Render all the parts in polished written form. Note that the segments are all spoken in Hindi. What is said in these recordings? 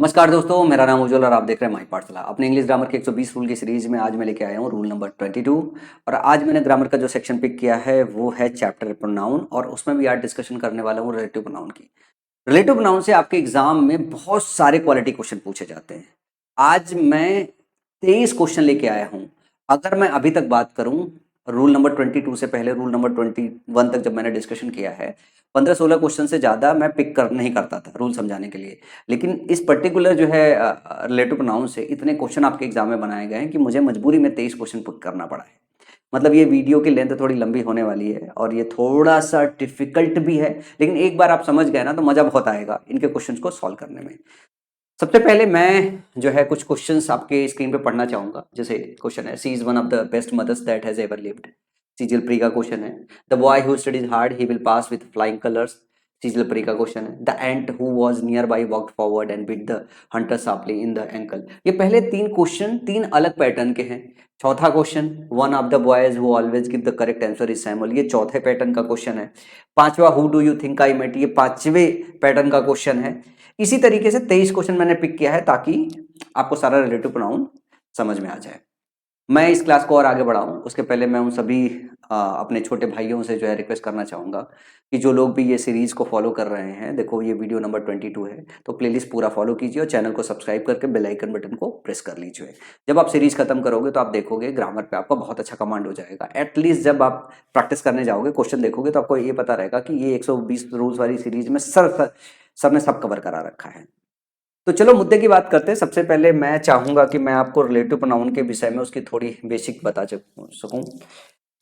नमस्कार दोस्तों, मेरा नाम उज्जवल और आप देख रहे हैं माई पाठशाला। अपने इंग्लिश ग्रामर के 120 रूल की सीरीज में आज मैं लेके आया हूँ रूल नंबर 22। और आज मैंने ग्रामर का जो सेक्शन पिक किया है वो है चैप्टर प्रोनाउन, और उसमें भी आज डिस्कशन करने वाला हूँ रिलेटिव प्रोनाउन की। रिलेटिव प्रोनाउन से आपके एग्जाम में बहुत सारे क्वालिटी क्वेश्चन पूछे जाते हैं। आज मैं 23 क्वेश्चन लेके आया हूँ। अगर मैं अभी तक बात करूँ रूल नंबर 22 से पहले, रूल नंबर 21 तक जब मैंने डिस्कशन किया है, 15-16 क्वेश्चन से ज़्यादा मैं पिक कर नहीं करता था रूल समझाने के लिए। लेकिन इस पर्टिकुलर जो है रिलेटिव प्रोनाउन से इतने क्वेश्चन आपके एग्जाम में बनाए गए हैं कि मुझे मजबूरी में 23 क्वेश्चन पिक करना पड़ा है। मतलब ये वीडियो की लेंथ थोड़ी लंबी होने वाली है और ये थोड़ा सा डिफिकल्ट भी है, लेकिन एक बार आप समझ गए ना तो मजा बहुत आएगा इनके क्वेश्चंस को सॉल्व करने में। सबसे पहले मैं जो है कुछ क्वेश्चंस आपके स्क्रीन पे पढ़ना चाहूंगा। जैसे क्वेश्चन है, she is one of the best mothers that has ever lived. CGL pre का क्वेश्चन है। The boy who studies hard he will pass with flying colours. CGL pre का क्वेश्चन है। The ant who was nearby walked forward and bit the hunter sharply in the ankle. ये पहले तीन क्वेश्चन तीन अलग पैटर्न के हैं। चौथा question, one of the boys who always give the correct answer is Samuel, ये चौथे पैटर्न का क्वेश्चन है। पांचवा, who do you think I met, ये पांचवे पैटर्न का क्वेश्चन है। इसी तरीके से 23 क्वेश्चन मैंने पिक किया है ताकि आपको सारा रिलेटिव प्रोनाउन समझ में आ जाए। मैं इस क्लास को और आगे बढ़ाऊं उसके पहले मैं उन सभी अपने छोटे भाइयों से जो है रिक्वेस्ट करना चाहूंगा कि जो लोग भी ये सीरीज को फॉलो कर रहे हैं, देखो ये वीडियो नंबर 22 है, तो प्लेलिस्ट पूरा फॉलो कीजिए और चैनल को सब्सक्राइब करके बेल आइकन बटन को प्रेस कर लीजिए। जब आप सीरीज खत्म करोगे तो आप देखोगे ग्रामर पे आपका बहुत अच्छा कमांड हो जाएगा। एटलीस्ट जब आप प्रैक्टिस करने जाओगे, क्वेश्चन देखोगे, तो आपको ये पता रहेगा कि ये 120 रूल्स वाली सीरीज में सर ने सब कवर करा रखा है। तो चलो मुद्दे की बात करते हैं। सबसे पहले मैं चाहूंगा कि मैं आपको रिलेटिव प्रोनाउन के विषय में उसकी थोड़ी बेसिक बता सकूं।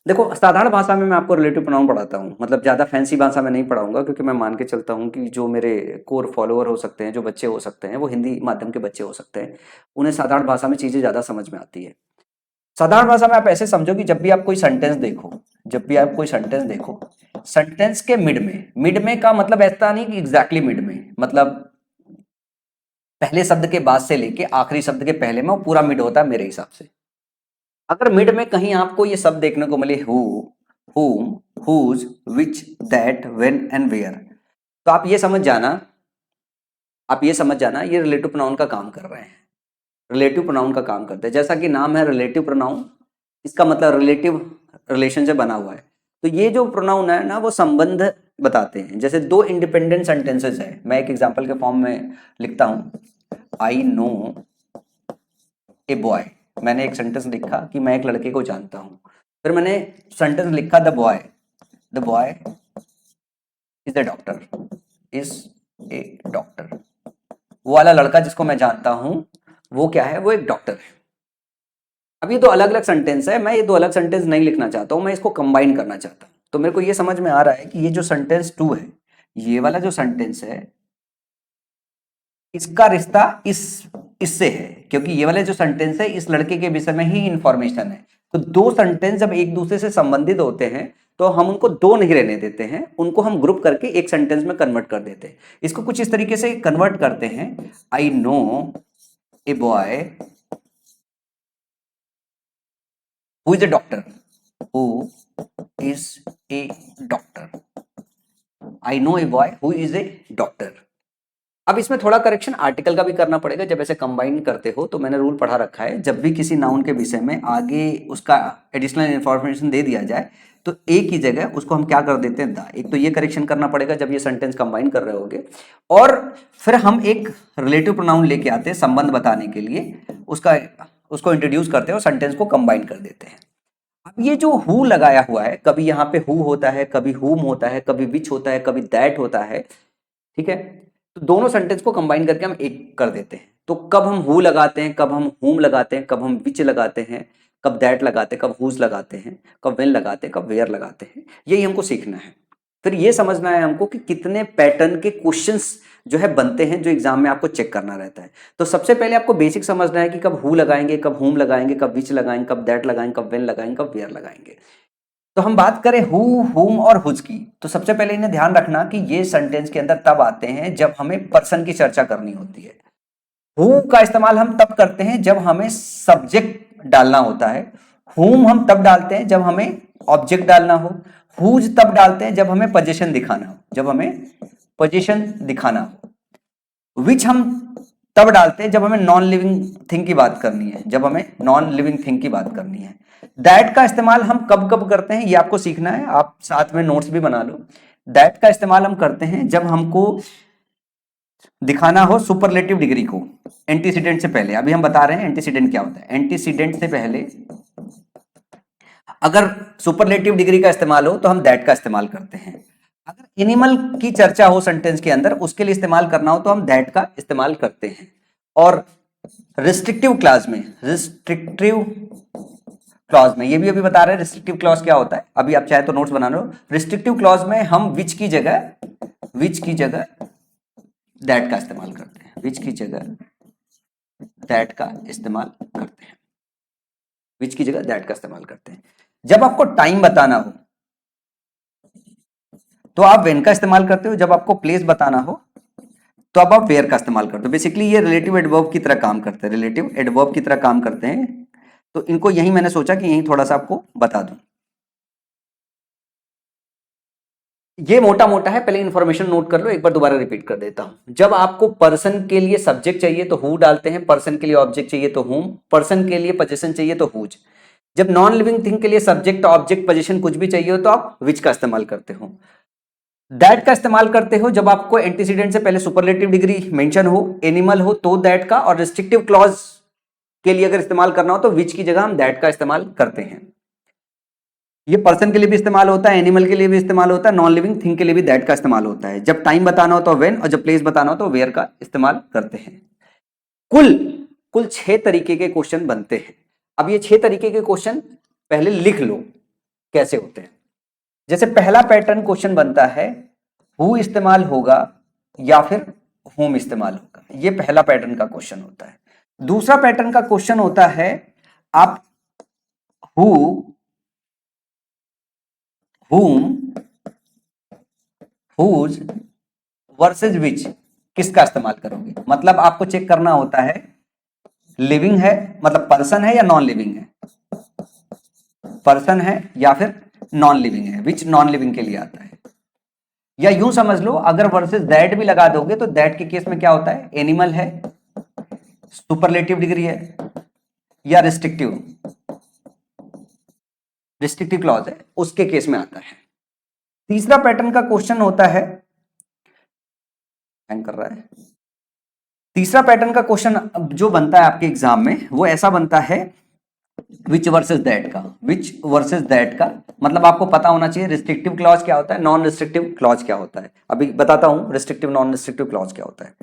देखो, साधारण भाषा में मैं आपको रिलेटिव प्रोनाउन पढ़ाता हूँ, मतलब ज़्यादा फैंसी भाषा में नहीं पढ़ाऊंगा, क्योंकि मैं मान के चलता हूँ कि जो मेरे कोर फॉलोअर हो सकते हैं, जो बच्चे हो सकते हैं, वो हिंदी माध्यम के बच्चे हो सकते हैं, उन्हें साधारण भाषा में चीज़ें ज़्यादा समझ में आती है। साधारण भाषा में आप ऐसे समझो कि जब भी आप कोई सेंटेंस देखो, सेंटेंस के मिड में का मतलब ऐसा नहीं कि एग्जैक्टली मिड में, मतलब पहले शब्द के बाद से लेके आखिरी शब्द के पहले में वो पूरा मिड होता है मेरे हिसाब से। अगर मिड में कहीं आपको ये शब्द देखने को मिले, who, whom, whose, which, that, when and where, तो आप ये समझ जाना ये रिलेटिव प्रोनाउन का काम कर रहे हैं। रिलेटिव प्रोनाउन का काम करते हैं। जैसा कि नाम है रिलेटिव प्रोनाउन, इसका मतलब रिलेटिव रिलेशन से बना हुआ है। तो ये जो प्रोनाउन है ना, वो संबंध बताते हैं। जैसे दो इंडिपेंडेंट सेंटेंसेस है, मैं एक एग्जांपल के फॉर्म में लिखता हूं। आई नो ए बॉय, मैंने एक सेंटेंस लिखा कि मैं एक लड़के को जानता हूं। फिर मैंने सेंटेंस लिखा the boy is a doctor. वो वाला लड़का जिसको मैं जानता हूं वो क्या है, वो एक डॉक्टर है। अब ये दो अलग अलग सेंटेंस है, मैं ये दो अलग सेंटेंस नहीं लिखना चाहता हूं, मैं इसको कंबाइन करना चाहता हूं। तो मेरे को ये समझ में आ रहा है कि ये जो सेंटेंस 2 है, ये वाला जो सेंटेंस है, इसका रिश्ता इससे है, क्योंकि ये वाले जो सेंटेंस है इस लड़के के विषय में ही इंफॉर्मेशन है। तो दो सेंटेंस जब एक दूसरे से संबंधित होते हैं तो हम उनको दो नहीं रहने देते हैं, उनको हम ग्रुप करके एक सेंटेंस में कन्वर्ट कर देते हैं। इसको कुछ इस तरीके से कन्वर्ट करते हैं, I know a boy who is a doctor, who is a doctor. I know a boy who is a doctor. अब इसमें थोड़ा करेक्शन आर्टिकल का भी करना पड़ेगा। जब ऐसे कंबाइन करते हो तो मैंने रूल पढ़ा रखा है, जब भी किसी नाउन के विषय में आगे उसका एडिशनल इंफॉर्मेशन दे दिया जाए तो एक ही जगह उसको हम क्या कर देते हैं, द। एक तो ये करेक्शन करना पड़ेगा जब ये सेंटेंस कंबाइन कर रहे होगे, और फिर हम एक रिलेटिव प्रोनाउन लेके आते हैं संबंध बताने के लिए, उसको इंट्रोड्यूस करते हैं और सेंटेंस को कंबाइन कर देते हैं। अब ये जो हु लगाया हुआ है, कभी यहाँ पे हु होता है, कभी हुम होता है, कभी विच होता है, कभी दैट होता है, ठीक है। तो दोनों सेंटेंस को कंबाइन करके हम एक कर देते हैं। तो कब हम हु लगाते हैं, कब हम हुम लगाते हैं, कब हम विच लगाते हैं, कब दैट लगाते हैं, कब हुज लगाते हैं, कब वेन लगाते हैं, कब वेयर लगाते हैं, यही हमको सीखना है। फिर ये समझना है हमको कि कितने पैटर्न के क्वेश्चंस जो है बनते हैं, जो एग्जाम में आपको चेक करना रहता है। तो सबसे पहले आपको बेसिक समझना है कि कब हु लगाएंगे, कब हुम लगाएंगे, कब विच लगाएंगे, कब दैट लगाएंगे, कब वेन लगाएंगे, कब वेयर लगाएंगे। तो हम बात करें हु, हुम और हुज की, तो सबसे पहले इन्हें ध्यान रखना कि ये सेंटेंस के अंदर तब आते हैं जब हमें पर्सन की चर्चा करनी होती है। हु का इस्तेमाल हम तब करते हैं जब हमें सब्जेक्ट डालना होता है। हुम हम तब डालते हैं जब हमें ऑब्जेक्ट डालना हो। हुज तब डालते हैं जब हमें पोजीशन दिखाना हो, विच हम तब डालते हैं जब हमें नॉन लिविंग थिंग की बात करनी है, जब हमें नॉन लिविंग थिंग की बात करनी है। दैट का इस्तेमाल हम कब कब करते हैं ये आपको सीखना है, आप साथ में नोट्स भी बना लो। दैट का इस्तेमाल हम करते हैं जब हमको दिखाना हो सुपरलेटिव डिग्री को एंटीसीडेंट से पहले। अभी हम बता रहे हैं एंटीसीडेंट क्या होता है। एंटीसीडेंट से पहले अगर सुपरलेटिव डिग्री का इस्तेमाल हो तो हम दैट का इस्तेमाल करते हैं। अगर एनिमल की चर्चा हो सेंटेंस के अंदर, उसके लिए इस्तेमाल करना हो तो हम दैट का इस्तेमाल करते हैं। और रिस्ट्रिक्टिव क्लॉज में, रिस्ट्रिक्टिव क्लॉज में, ये भी अभी बता रहे हैं रिस्ट्रिक्टिव क्लॉज क्या होता है। अभी आप चाहे तो नोट्स बना लो। रिस्ट्रिक्टिव क्लॉज में हम विच की जगह दैट का इस्तेमाल करते हैं, विच की जगह दैट का इस्तेमाल करते हैं, विच की जगह दैट का इस्तेमाल करते हैं। जब आपको टाइम बताना हो तो आप व्हेन का इस्तेमाल करते हो, जब आपको प्लेस बताना हो तो अब आप वेयर का इस्तेमाल करते हो। बेसिकली ये रिलेटिव एडवर्ब की तरह काम करते हैं, रिलेटिव एडवर्ब की तरह काम करते हैं। तो इनको यही मैंने सोचा कि यही थोड़ा सा आपको बता दूं। ये मोटा मोटा है, पहले इंफॉर्मेशन नोट कर लो, एक बार दोबारा रिपीट कर देता हूं। जब आपको पर्सन के लिए सब्जेक्ट चाहिए तो हु डालते हैं, पर्सन के लिए ऑब्जेक्ट चाहिए तो हुम, पर्सन के लिए पोजीशन चाहिए तो हुज। जब नॉन लिविंग थिंग के लिए सब्जेक्ट ऑब्जेक्ट पोजीशन कुछ भी चाहिए हो तो आप विच का इस्तेमाल करते हो। दैट का इस्तेमाल करते हो जब आपको एंटीसीडेंट से पहले सुपरलेटिव डिग्री मेंशन हो, एनिमल हो तो दैट का, और रिस्ट्रिक्टिव क्लॉज के लिए अगर इस्तेमाल करना हो तो विच की जगह हम दैट का इस्तेमाल करते हैं। ये पर्सन के लिए भी इस्तेमाल होता है, एनिमल के लिए भी इस्तेमाल होता है, नॉन लिविंग थिंग के लिए भी दैट का इस्तेमाल होता है। जब टाइम बताना हो तो व्हेन, और जब प्लेस बताना हो तो वेयर का इस्तेमाल करते हैं। कुल कुल 6 तरीके के क्वेश्चन बनते हैं। अब ये 6 तरीके के क्वेश्चन पहले लिख लो कैसे होते हैं। जैसे पहला पैटर्न क्वेश्चन बनता है, हु इस्तेमाल होगा या फिर होम इस्तेमाल होगा, ये पहला पैटर्न का क्वेश्चन होता है। दूसरा पैटर्न का क्वेश्चन होता है, आप हु, whom, whose वर्सेज विच किसका इस्तेमाल करोगे। मतलब आपको चेक करना होता है लिविंग है, मतलब पर्सन है या नॉन लिविंग है, पर्सन है या फिर नॉन लिविंग है, विच नॉन लिविंग के लिए आता है। या यूं समझ लो, अगर वर्सेस दैट भी लगा दोगे तो दैट के केस में क्या होता है, एनिमल है, सुपरलेटिव डिग्री है या रिस्ट्रिक्टिव क्लॉज है, उसके केस में आता है। तीसरा पैटर्न का क्वेश्चन होता है, हैंग कर रहा है, तीसरा पैटर्न का क्वेश्चन जो बनता है आपके एग्जाम में वो ऐसा बनता है, विच वर्सेस दैट का, विच वर्सेस दैट का। मतलब आपको पता होना चाहिए रिस्ट्रिक्टिव क्लॉज क्या होता है, नॉन रिस्ट्रिक्टिव क्लॉज क्या होता है। अभी बताता हूं रिस्ट्रिक्टिव नॉन रिस्ट्रिक्टिव क्लॉज क्या होता है।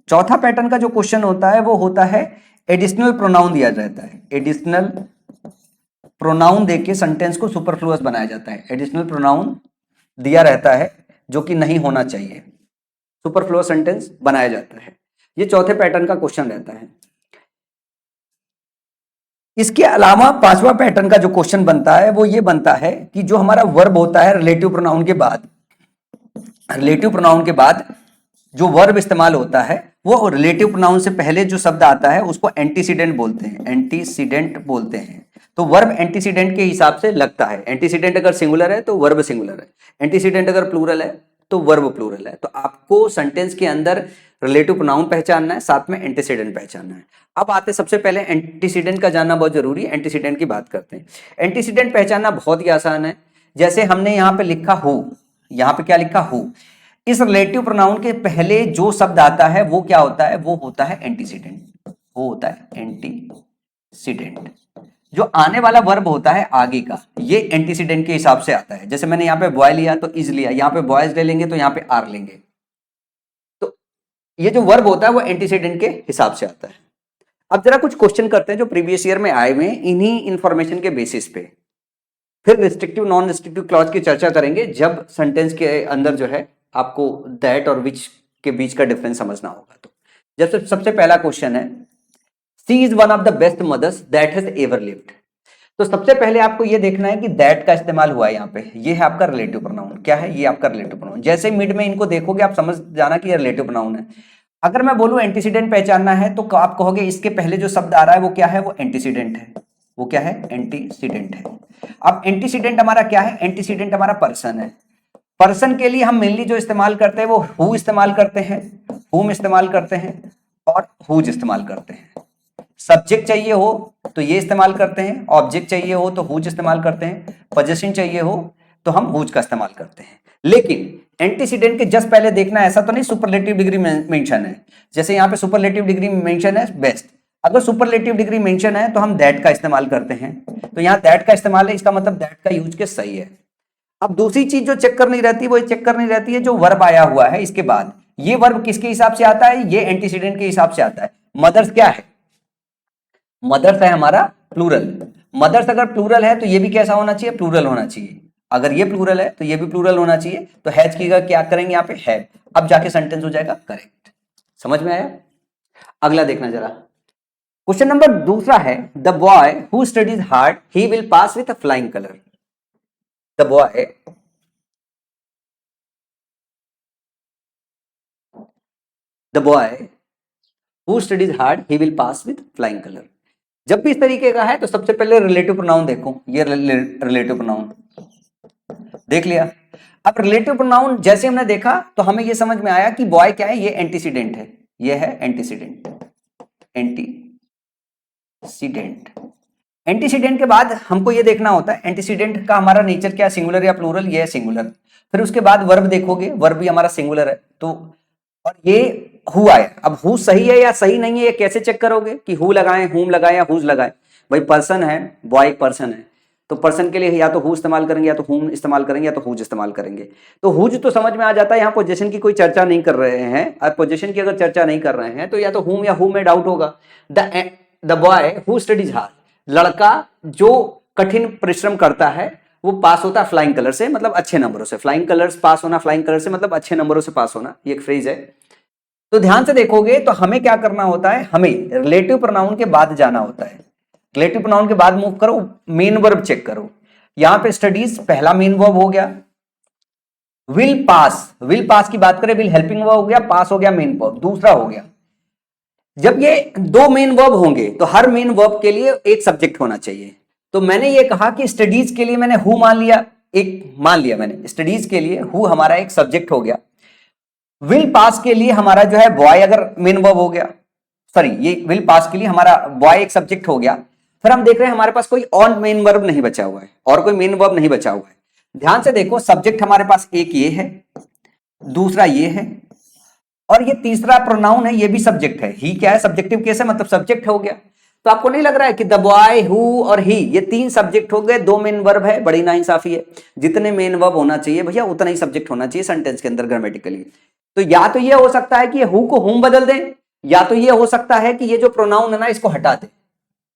चौथा पैटर्न का जो क्वेश्चन होता है वो होता है, एडिशनल प्रोनाउन दिया जाता है, एडिशनल प्रोनाउन देके सेंटेंस को सुपरफ्लुअस बनाया जाता है। एडिशनल प्रोनाउन दिया रहता है जो कि नहीं होना चाहिए, सुपरफ्लुअस सेंटेंस बनाया जाता है। ये चौथे पैटर्न का क्वेश्चन रहता है। इसके अलावा पांचवा पैटर्न का जो क्वेश्चन बनता है वो ये बनता है कि जो हमारा वर्ब होता है रिलेटिव प्रोनाउन के बाद, रिलेटिव प्रोनाउन के बाद जो वर्ब इस्तेमाल होता है वो रिलेटिव प्रोनाउन से पहले जो शब्द आता है उसको एंटीसीडेंट बोलते हैं, एंटीसीडेंट बोलते हैं। तो वर्ब एंटीसीडेंट के हिसाब से लगता है। एंटीसीडेंट अगर सिंगुलर है तो वर्ब सिंगुलर है, एंटीसीडेंट अगर प्लूरल है तो वर्ब प्लूरल है। तो आपको सेंटेंस के अंदर रिलेटिव प्रोनाउन पहचानना है, साथ में एंटीसीडेंट पहचानना है। अब आते सबसे पहले एंटीसीडेंट का जानना बहुत जरूरी है। एंटीसीडेंट की बात करते हैं। एंटीसीडेंट पहचानना बहुत ही आसान है। जैसे हमने यहाँ पे लिखा हु, यहाँ पे क्या लिखा हु, इस रिलेटिव प्रोनाउन के पहले जो शब्द आता है वो क्या होता है, वो होता है एंटीसीडेंट, वो होता है एंटीसीडेंट। जो आने वाला वर्ब होता है आगे का, ये एंटीसीडेंट के हिसाब से आता है। जैसे मैंने यहाँ पे बॉय लिया तो इज लिया, यहाँ पे बॉयज ले लेंगे तो यहाँ पे आर लेंगे। तो ये जो वर्ब होता है वो एंटीसीडेंट के हिसाब से आता है। अब जरा कुछ क्वेश्चन करते हैं जो प्रीवियस ईयर में आए हुए हैं, इन्हीं इंफॉर्मेशन के बेसिस पे। फिर रिस्ट्रिक्टिव नॉन रिस्ट्रिक्टिव क्लॉज की चर्चा करेंगे जब सेंटेंस के अंदर जो है आपको दैट और विच के बीच का डिफरेंस समझना होगा। तो जैसे सबसे पहला क्वेश्चन है, she is one of the best mothers that has ever lived. तो सबसे पहले आपको यह देखना है कि दैट का इस्तेमाल हुआ है यहाँ पे। ये है आपका रिलेटिव प्रोनाउन। क्या है ये? आपका रिलेटिव प्रोनाउन। जैसे मिड में इनको देखोगे आप समझ जाना कि ये रिलेटिव प्रोनाउन है। अगर मैं बोलूं एंटीसीडेंट पहचानना है तो आप कहोगे इसके पहले जो शब्द आ रहा है वो क्या है? वो एंटीसीडेंट है। वो क्या है? एंटीसीडेंट है। अब एंटीसीडेंट हमारा क्या है? एंटीसीडेंट हमारा पर्सन है। पर्सन के लिए हम मेनली जो इस्तेमाल करते हैं वो हु इस्तेमाल करते हैं, हुम इस्तेमाल करते हैं, और हुज इस्तेमाल करते हैं। सब्जेक्ट चाहिए हो तो ये इस्तेमाल करते हैं, ऑब्जेक्ट चाहिए हो तो हुज इस्तेमाल करते हैं, पोजीशन चाहिए हो तो हम हुज का इस्तेमाल करते हैं। लेकिन एंटीसीडेंट के जस्ट पहले देखना ऐसा तो नहीं सुपरलेटिव डिग्री मेंशन है। जैसे यहाँ पे सुपरलेटिव डिग्री मेंशन है बेस्ट, अगर सुपरलेटिव डिग्री मेंशन है तो हम दैट का इस्तेमाल करते हैं। तो यहाँ दैट का इस्तेमाल है, इसका मतलब दैट का यूज के सही है। अब दूसरी चीज जो चेक करनी रहती है वो चेक करनी रहती है जो वर्ब आया हुआ है इसके बाद, ये वर्ब किसके हिसाब से आता है, ये एंटीसीडेंट के हिसाब से आता है। मदर्स क्या है, मदर्स है हमारा प्लूरल। मदर्स अगर प्लूरल है तो ये भी कैसा होना चाहिए, प्लूरल होना चाहिए। अगर ये प्लूरल है तो ये भी प्लूरल होना चाहिए। तो हैज की क्या करेंगे यहाँ पे, हैव। अब जाके सेंटेंस हो जाएगा करेक्ट। समझ में आया? अगला देखना जरा। क्वेश्चन नंबर दूसरा है, the boy who studies hard he will pass with a flying colour. The boy who studies hard he will pass with flying colour. जब भी इस तरीके का है तो सबसे पहले रिलेटिव प्रोनाउन देखो। ये रिलेटिव प्रोनाउन देख लिया। अब रिलेटिव प्रोनाउन जैसे हमने देखा तो हमें ये समझ में आया कि बॉय क्या है, ये एंटीसीडेंट है, ये है एंटीसीडेंट। एंटीसीडेंट के बाद हमको ये देखना होता है एंटीसीडेंट का हमारा नेचर क्या, सिंगुलर या प्लूरल, ये है सिंगुलर। फिर उसके बाद वर्ब देखोगे, वर्ब भी हमारा सिंगुलर है। तो और ये हु आया, अब हु सही है या सही नहीं है ये कैसे चेक करोगे कि हु लगाएं, हुम लगाएं या हुज लगाएं। भाई पर्सन है, बॉय एक पर्सन है, तो पर्सन के लिए या तो हु इस्तेमाल करेंगे या तो हुम इस्तेमाल करेंगे या तो हुज इस्तेमाल करेंगे। तो हुज तो समझ में आ जाता है, यहाँ पोजीशन की कोई चर्चा नहीं कर रहे हैं। और पोजीशन की अगर चर्चा नहीं कर रहे हैं तो या तो हुम या हु में डाउट होगा। The boy who studies hard, लड़का जो कठिन परिश्रम करता है वो पास होता है फ्लाइंग कलर से, मतलब अच्छे नंबरों से। फ्लाइंग कलर्स पास होना, फ्लाइंग कलर से मतलब अच्छे नंबरों से पास होना, ये एक फ्रेज है। तो ध्यान से देखोगे तो हमें क्या करना होता है, हमें रिलेटिव प्रोनाउन के बाद जाना होता है। रिलेटिव प्रोनाउन के बाद मूव करो, मेन वर्ब चेक करो। यहां पे स्टडीज पहला मेन वर्ब हो गया। विल पास की बात करें, विल हेल्पिंग वर्ब हो गया, पास हो गया मेन वर्ब, दूसरा हो गया। जब ये दो मेन वर्ब होंगे तो हर मेन वर्ब के लिए एक सब्जेक्ट होना चाहिए। तो मैंने ये कहा कि स्टडीज के लिए मैंने हु मान लिया, एक मान लिया मैंने, स्टडीज के लिए हु हमारा एक सब्जेक्ट हो गया। विल पास के लिए हमारा जो है बॉय अगर मेन वर्ब हो गया, सॉरी ये विल पास के लिए हमारा बॉय एक सब्जेक्ट हो गया। फिर हम देख रहे हैं हमारे पास कोई और मेन वर्ब नहीं बचा हुआ है, और कोई मेन वर्ब नहीं बचा हुआ है। ध्यान से देखो, सब्जेक्ट हमारे पास एक ये है, दूसरा ये है, और ये तीसरा प्रोनाउन है, ये भी सब्जेक्ट है। ही क्या है, सब्जेक्टिव केस है, मतलब सब्जेक्ट हो गया। तो आपको नहीं लग रहा है कि द बॉय, हु और ही, ये तीन सब्जेक्ट हो गए, दो मेन वर्ब है। बड़ी नाइंसाफी है, जितने मेन वर्ब होना चाहिए भैया उतना ही सब्जेक्ट होना चाहिए सेंटेंस के अंदर ग्रामेटिकली। तो या तो ये हो सकता है कि हु को हुम बदल दें, या तो ये हो सकता है कि ये जो प्रोनाउन है ना इसको हटा दे,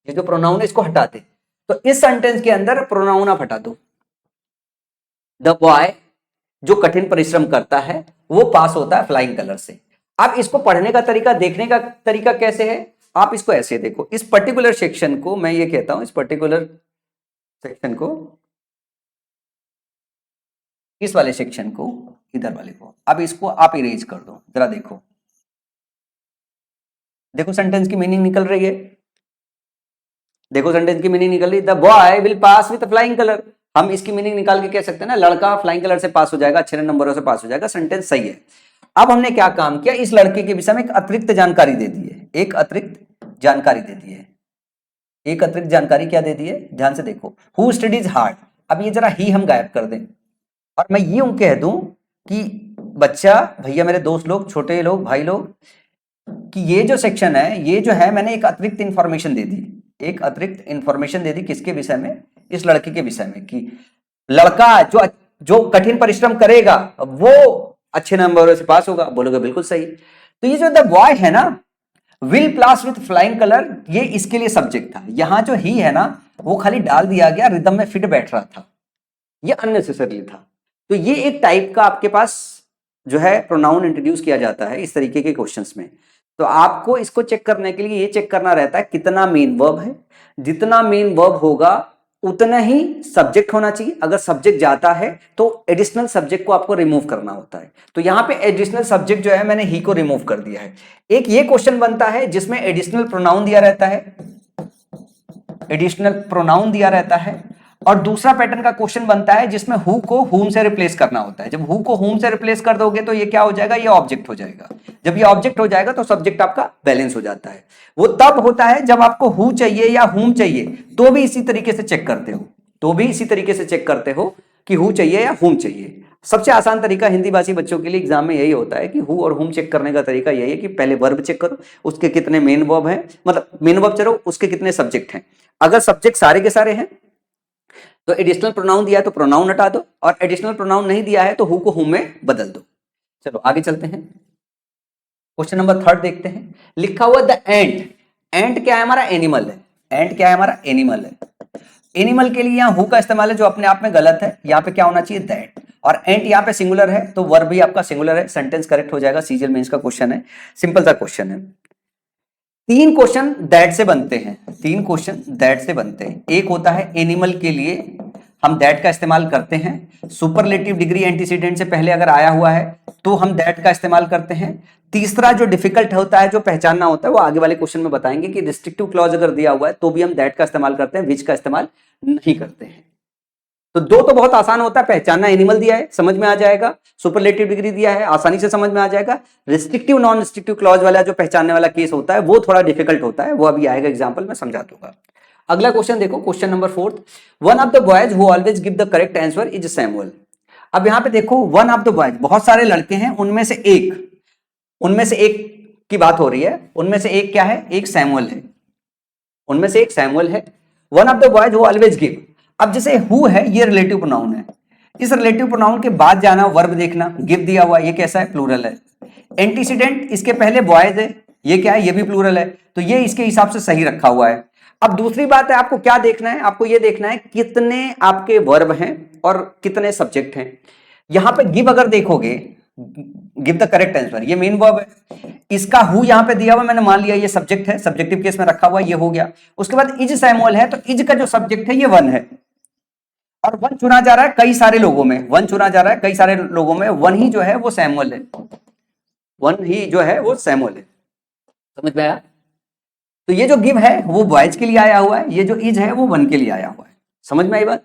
ये जो प्रोनाउन है इसको हटा दे। तो इस सेंटेंस के अंदर प्रोनाउन आप हटा दो। द बॉय जो कठिन परिश्रम करता है वो पास होता है फ्लाइंग कलर से। अब इसको पढ़ने का तरीका, देखने का तरीका कैसे है, आप इसको ऐसे देखो। इस पर्टिकुलर सेक्शन को मैं ये कहता हूं, इस पर्टिकुलर सेक्शन को, इस वाले सेक्शन को, इधर वाले को, अब इसको आप इरेज कर दो। जरा देखो, देखो सेंटेंस की मीनिंग निकल रही है, देखो सेंटेंस की मीनिंग निकल रही है। The boy will pass with flying colour, हम इसकी मीनिंग निकाल के कह सकते हैं ना, लड़का फ्लाइंग कलर से पास हो जाएगा, अच्छे नंबरों से पास हो जाएगा। सेंटेंस सही है। अब हमने क्या काम किया, इस लड़के के विषय में एक अतिरिक्त जानकारी दे दी है, एक अतिरिक्त जानकारी दे दी है, एक अतिरिक्त जानकारी क्या दे दी है, ध्यान से देखो। हु स्टडीज हार्ड, अब ये जरा ही हम गायब कर दें और मैं यूं कह दूं कि बच्चा, भैया, मेरे दोस्त लोग, छोटे लोग, भाई लोग, कि ये जो सेक्शन है, ये जो है मैंने एक अतिरिक्त इंफॉर्मेशन दे दी, एक अतिरिक्त इंफॉर्मेशन दे दी किसके विषय में, इस लड़के के विषय में, कि लड़का जो कठिन परिश्रम करेगा वो अच्छे नंबरों से पास होगा। बोलोगे बिल्कुल सही। तो ये जो द बॉय है ना, will pliers with flying colour, ये इसके लिए सब्जेक्ट था। यहां जो ही है ना वो खाली डाल दिया गया, रिदम में फिट बैठ रहा था, ये अननेसेसरी था। तो ये एक टाइप का आपके पास जो है प्रोनाउन इंट्रोड्यूस किया जाता है इस तरीके के क्वेश्चंस में। तो आपको इसको चेक करने के लिए ये चेक करना रहता है कितना मेन वर्ब है, जितना मेन वर्ब होगा उतना ही सब्जेक्ट होना चाहिए। अगर सब्जेक्ट जाता है तो एडिशनल सब्जेक्ट को आपको रिमूव करना होता है। तो यहां पे एडिशनल सब्जेक्ट जो है मैंने ही को रिमूव कर दिया है। एक ये क्वेश्चन बनता है जिसमें एडिशनल प्रोनाउन दिया रहता है, एडिशनल प्रोनाउन दिया रहता है, और दूसरा पैटर्न का क्वेश्चन बनता है जिसमें हु को हुम से रिप्लेस करना होता है। जब हु को हुम से रिप्लेस कर दोगे तो ये क्या हो जाएगा, ये ऑब्जेक्ट हो जाएगा। जब ये ऑब्जेक्ट हो जाएगा तो सब्जेक्ट आपका बैलेंस हो जाता है। वो तब होता है जब आपको हु चाहिए या हुम चाहिए, तो भी इसी तरीके से चेक करते हो, कि हु चाहिए या हुम चाहिए। सबसे आसान तरीका हिंदी भाषी बच्चों के लिए एग्जाम में यही होता है कि हु और हुम चेक करने का तरीका यही है कि पहले वर्ब चेक करो, उसके कितने मेन वर्ब हैं, मतलब मेन वर्ब चलो, उसके कितने सब्जेक्ट हैं। अगर सब्जेक्ट सारे के सारे हैं तो एडिशनल प्रोनाउन दिया है तो प्रोनाउन हटा दो, और एडिशनल प्रोनाउन नहीं दिया है तो हु को हुम में बदल दो। चलो आगे चलते हैं, क्वेश्चन नंबर 3 देखते हैं। लिखा हुआ द एंट, एंट क्या है हमारा, एनिमल है। एंट क्या है हमारा, एनिमल है। एनिमल के लिए यहाँ हु का इस्तेमाल है जो अपने आप में गलत है, यहाँ पे क्या होना चाहिए, दैट। और एंट यहाँ पे सिंगुलर है तो वर्ब भी आपका सिंगुलर है, सेंटेंस करेक्ट हो जाएगा। सीजीएल मेंस का क्वेश्चन है, सिंपल सा क्वेश्चन है। 3 क्वेश्चन दैट से बनते हैं, 3 क्वेश्चन दैट से बनते हैं। एक होता है एनिमल के लिए हम दैट का इस्तेमाल करते हैं, सुपरलेटिव डिग्री एंटीसीडेंट से पहले अगर आया हुआ है तो हम दैट का इस्तेमाल करते हैं। तीसरा जो डिफिकल्ट होता है, जो पहचानना होता है, वो आगे वाले क्वेश्चन में बताएंगे कि रिस्ट्रिक्टिव क्लॉज अगर दिया हुआ है तो भी हम दैट का इस्तेमाल करते हैं, विच का इस्तेमाल नहीं करते हैं। तो 2 तो बहुत आसान होता है पहचानना, एनिमल दिया है समझ में आ जाएगा, सुपरलेटिव डिग्री दिया है आसानी से समझ में आ जाएगा। रिस्ट्रिक्टिव नॉन रिस्ट्रिक्टिव क्लॉज वाला जो पहचानने वाला केस होता है वो थोड़ा डिफिकल्ट होता है, वो अभी आएगा एग्जांपल में समझा दूंगा। अगला क्वेश्चन देखो, question number 4, one of the boys who always give the correct answer is Samuel. अब यहां पे देखो वन ऑफ द बॉयज, बहुत सारे लड़के हैं, उनमें से एक की बात हो रही है, उनमें से एक क्या है, एक सैमुअल है, उनमें से एक सैमुअल है। One of the boys who always give, अब जैसे हु है ये रिलेटिव प्रोनाउन है, इस रिलेटिव प्रोनाउन के बाद जाना वर्ब देखना, गिव दिया हुआ ये कैसा है, प्लूरल है। एंटीसीडेंट इसके पहले बॉयज है, ये क्या है, ये भी प्लूरल है, तो ये इसके हिसाब से सही रखा हुआ है। अब दूसरी बात है, आपको क्या देखना है, आपको ये देखना है कितने आपके वर्ब हैं और कितने सब्जेक्ट हैं। यहां पे गिव अगर देखोगे, गिव द करेक्ट आंसर, ये मेन वर्ब है, इसका हु यहां पे दिया हुआ मैंने मान लिया ये सब्जेक्ट है, सब्जेक्टिव केस में रखा हुआ ये हो गया। उसके बाद इज सैमुअल है तो इज का जो सब्जेक्ट है ये वन है, और वन चुना जा रहा है कई सारे लोगों में, वन चुना जा रहा है कई सारे लोगों में, वन ही जो है वो सैमुअल है, वन ही जो है वो सैमुअल है। समझ में आया? तो ये जो गिव है वो बॉयज के लिए आया हुआ है, ये जो इज है वो वन के लिए आया हुआ है। समझ में आई बात?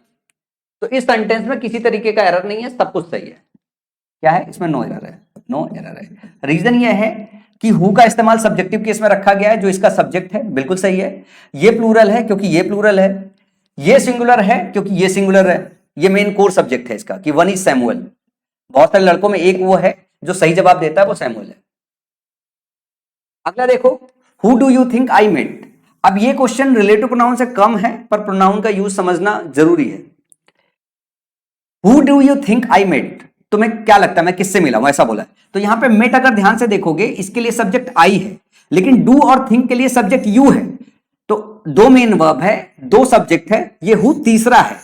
तो इस सेंटेंस में किसी तरीके का एरर नहीं है, सब कुछ सही है। क्या है इसमें, नो एरर है, नो एरर है। रीजन ये है कि हु का इस्तेमाल सब्जेक्टिव केस में रखा गया है, जो इसका सब्जेक्ट है बिल्कुल सही है। ये प्लूरल है क्योंकि ये प्लूरल है, ये सिंगुलर है क्योंकि ये सिंगुलर है, ये मेन कोर सब्जेक्ट है इसका कि वन इज सैमुअल। बहुत सारे लड़कों में एक वो है जो सही जवाब देता है, वो सैमुअल है। अगला देखो, who do you think I met. अब ये क्वेश्चन रिलेटिव प्रोनाउन से कम है पर प्रोनाउन का यूज समझना जरूरी है। Who do you think I met, तुम्हें क्या लगता है मैं किससे मिला हूं, ऐसा बोला है। तो यहां पे मेट अगर ध्यान से देखोगे इसके लिए सब्जेक्ट आई है, लेकिन डू और थिंक के लिए सब्जेक्ट यू है। तो 2 मेन वर्ब है, 2 सब्जेक्ट है, ये हु तीसरा है।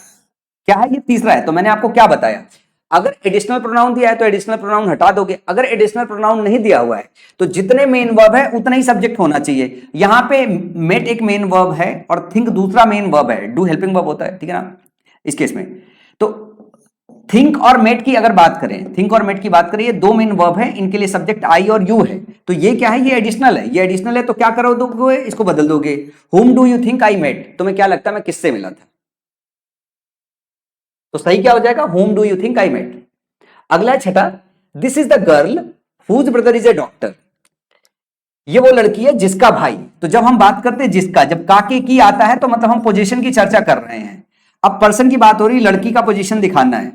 क्या है, ये तीसरा है। तो मैंने आपको क्या बताया, अगर एडिशनल प्रोनाउन दिया है तो एडिशनल प्रोनाउन हटा दोगे, अगर एडिशनल प्रोनाउन नहीं दिया हुआ है तो जितने मेन वर्ब है उतना ही सब्जेक्ट होना चाहिए। यहां पे मेट एक मेन वर्ब है और थिंक दूसरा मेन वर्ब है, डू हेल्पिंग वर्ब होता है, ठीक है ना इस केस में। तो थिंक और मेट की अगर बात करें, थिंक और मेट की बात करें, ये 2 मेन वर्ब है, इनके लिए सब्जेक्ट आई और यू है। तो ये क्या है, ये एडिशनल है, ये एडिशनल है तो क्या करो दोगे, इसको बदल दोगे। Whom do you think I met, तुम्हें क्या लगता है मैं किससे मिला था, तो सही क्या हो जाएगा, whom do you think I met. अगला है छठा, this is the girl whose brother is a doctor. ये वो लड़की है जिसका भाई, तो जब हम बात करते हैं जिसका, जब काके की आता है तो मतलब हम पोजीशन की चर्चा कर रहे हैं। अब पर्सन की बात हो रही, लड़की का पोजीशन दिखाना है,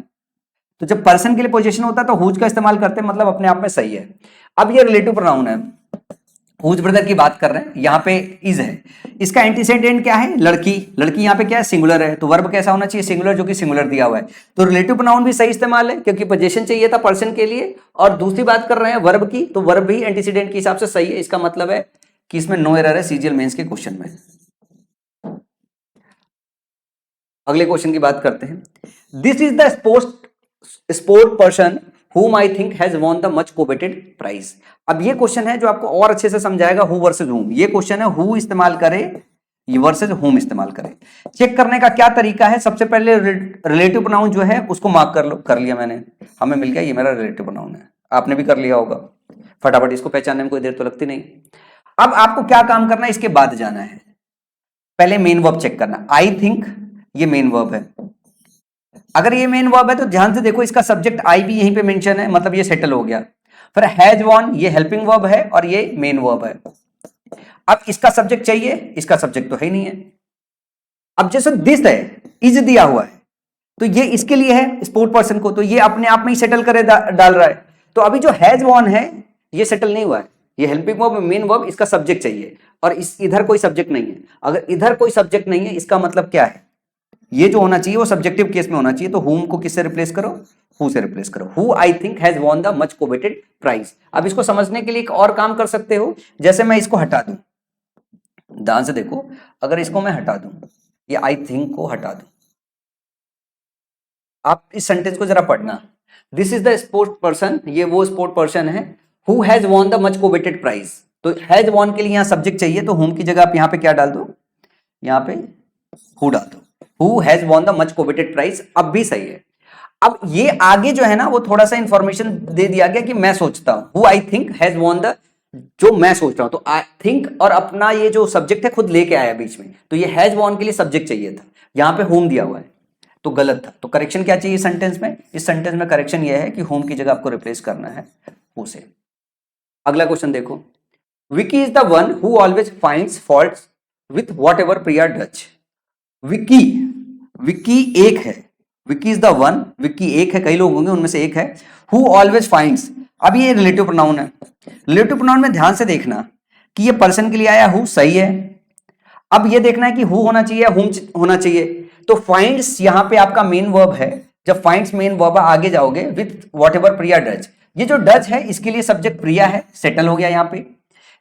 तो जब पर्सन के लिए पोजीशन होता है तो हुज का इस्तेमाल करते हैं, मतलब अपने आप में सही है। अब ये रिलेटिव प्रोनाउन है, हुज ब्रदर की बात कर रहे हैं, यहां पे इज है, इसका एंटीसेडेंट क्या है, लड़की, लड़की यहां पे क्या है, सिंगुलर है, तो वर्ब कैसा होना चाहिए, सिंगुलर, जो कि सिंगुलर दिया हुआ है। तो रिलेटिव प्रोनाउन भी सही इस्तेमाल है क्योंकि पोजीशन चाहिए था पर्सन के लिए, और दूसरी बात कर रहे हैं वर्ब की, तो वर्ब भी एंटीसेडेंट के हिसाब से सही है। इसका मतलब है कि इसमें नो एरर है सीजीएल मेंस के क्वेश्चन में। अगले क्वेश्चन की बात करते हैं, this is the sport person whom I think has won the much coveted prize। अब ये क्वेश्चन है जो आपको और अच्छे से समझाएगा who versus whom। ये क्वेश्चन है who इस्तेमाल करे वर्सेस whom इस्तेमाल करे। चेक करने का क्या तरीका है, सबसे पहले रिलेटिव प्रोनाउन जो है उसको मार्क कर लो, कर लिया मैंने, हमें मिल गया ये मेरा रिलेटिव प्रोनाउन है, आपने भी कर लिया होगा। फटाफट इसको पहचानने में कोई देर तो लगती नहीं। अब आपको क्या काम करना है, इसके बाद जाना है, पहले मेन वर्ब चेक करना। आई थिंक ये मेन वर्ब है। अगर ये मेन वर्ब है तो ध्यान से देखो, इसका सब्जेक्ट आई भी यहीं पे मेंशन है, मतलब ये सेटल हो गया। फिर हैज वॉन, ये हेल्पिंग वर्ब है और ये मेन वर्ब है। अब इसका सब्जेक्ट चाहिए, इसका सब्जेक्ट तो है ही नहीं है। अब जैसे दिस है, इज दिया हुआ है, तो ये इसके लिए है स्पोर्ट पर्सन को, तो ये अपने आप में ही सेटल करे डाल रहा है। तो अभी जो हैज वॉन है ये सेटल नहीं हुआ है, ये हेल्पिंग वर्ब मेन वर्ब, इसका सब्जेक्ट चाहिए और इस इधर कोई सब्जेक्ट नहीं है। अगर इधर कोई सब्जेक्ट नहीं है इसका मतलब क्या है, ये जो होना चाहिए वो सब्जेक्टिव केस में होना चाहिए। तो हुम को किससे रिप्लेस करो, हु से रिप्लेस करो। Who I think has won the much coveted prize. अब इसको समझने के लिए एक और काम कर सकते हो, जैसे मैं इसको हटा दूं, ध्यान से देखो, अगर इसको मैं हटा दूं, ये आई थिंक को हटा दूं, आप इस सेंटेंस को जरा पढ़ना। This is the sport person, ये वो स्पोर्ट पर्सन है who has won the much coveted prize. तो हैज वॉन के लिए यहां सब्जेक्ट चाहिए, तो हुम की जगह आप यहां पे क्या डाल दो, यहां पे हु डाल दो। Who has won the much coveted prize, अब भी सही है। अब ये आगे जो है ना वो थोड़ा सा इंफॉर्मेशन दे दिया गया कि मैं सोचता हूं, who I think has won the, जो मैं सोच रहा हूं, तो आई थिंक और अपना ये जो सब्जेक्ट है खुद लेके आया बीच में, तो ये हैज वॉन के लिए सब्जेक्ट चाहिए था, यहां पे होम दिया हुआ है तो गलत था। तो करेक्शन क्या चाहिए सेंटेंस में, इस सेंटेंस में करेक्शन ये है कि होम की जगह आपको रिप्लेस करना है हु से। अगला क्वेश्चन देखो, Vicky is the one who always finds faults with what ever Priya Dutch. Vicky, Vicky एक है, Vicky is the one, Vicky एक है, कई लोग होंगे उनमें से एक है। हु ऑलवेज फाइंड्स, अब ये रिलेटिव प्रोनाउन है। रिलेटिव प्रोनाउन में ध्यान से देखना कि ये पर्सन के लिए आया हु, सही है। अब ये देखना है कि हु होना चाहिए या हुम होना चाहिए। तो फाइंड्स यहां पे आपका मेन वर्ब है, जब फाइंड्स मेन वर्ब आगे जाओगे with what ever Priya Dutch, ये जो डच है इसके लिए सब्जेक्ट प्रिया है, सेटल हो गया यहां पे।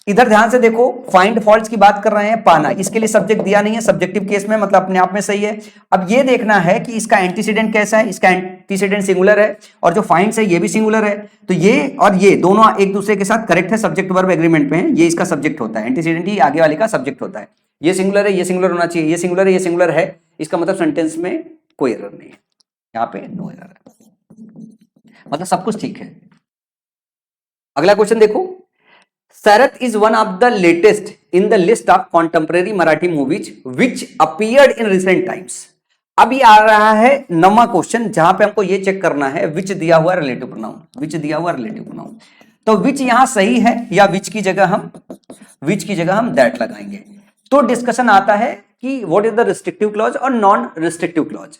इधर ध्यान से देखो, फाइंड फॉल्ट्स की बात कर रहे हैं, पाना, इसके लिए सब्जेक्ट दिया नहीं है, सब्जेक्टिव केस में, मतलब अपने आप में सही है। अब ये देखना है कि इसका एंटीसीडेंट कैसा है, इसका एंटीसीडेंट सिंगुलर है और जो फाइंड्स है ये भी सिंगुलर है, तो ये और ये दोनों एक दूसरे के साथ करेक्ट है, सब्जेक्ट वर्ब एग्रीमेंट में है, ये इसका सब्जेक्ट होता है, एंटीसीडेंट ही आगे वाले का सब्जेक्ट होता है। ये सिंगुलर है, ये सिंगुलर होना चाहिए, ये सिंगुलर है, ये सिंगुलर है, इसका मतलब सेंटेंस में कोई एरर नहीं है, यहाँ पे नो एरर है, मतलब सब कुछ ठीक है। अगला क्वेश्चन देखो, Sarath is one of the latest in the list of contemporary Marathi movies which appeared in recent times। अब ये आ रहा है नवा क्वेश्चन, जहां पे हमको ये चेक करना है विच दिया हुआ रिलेटिव प्रोनाउन, विच दिया हुआ रिलेटिव प्रोनाउन। तो विच यहां सही है या विच की जगह हम दैट लगाएंगे। तो डिस्कशन आता है कि what is the restrictive clause और non restrictive clause.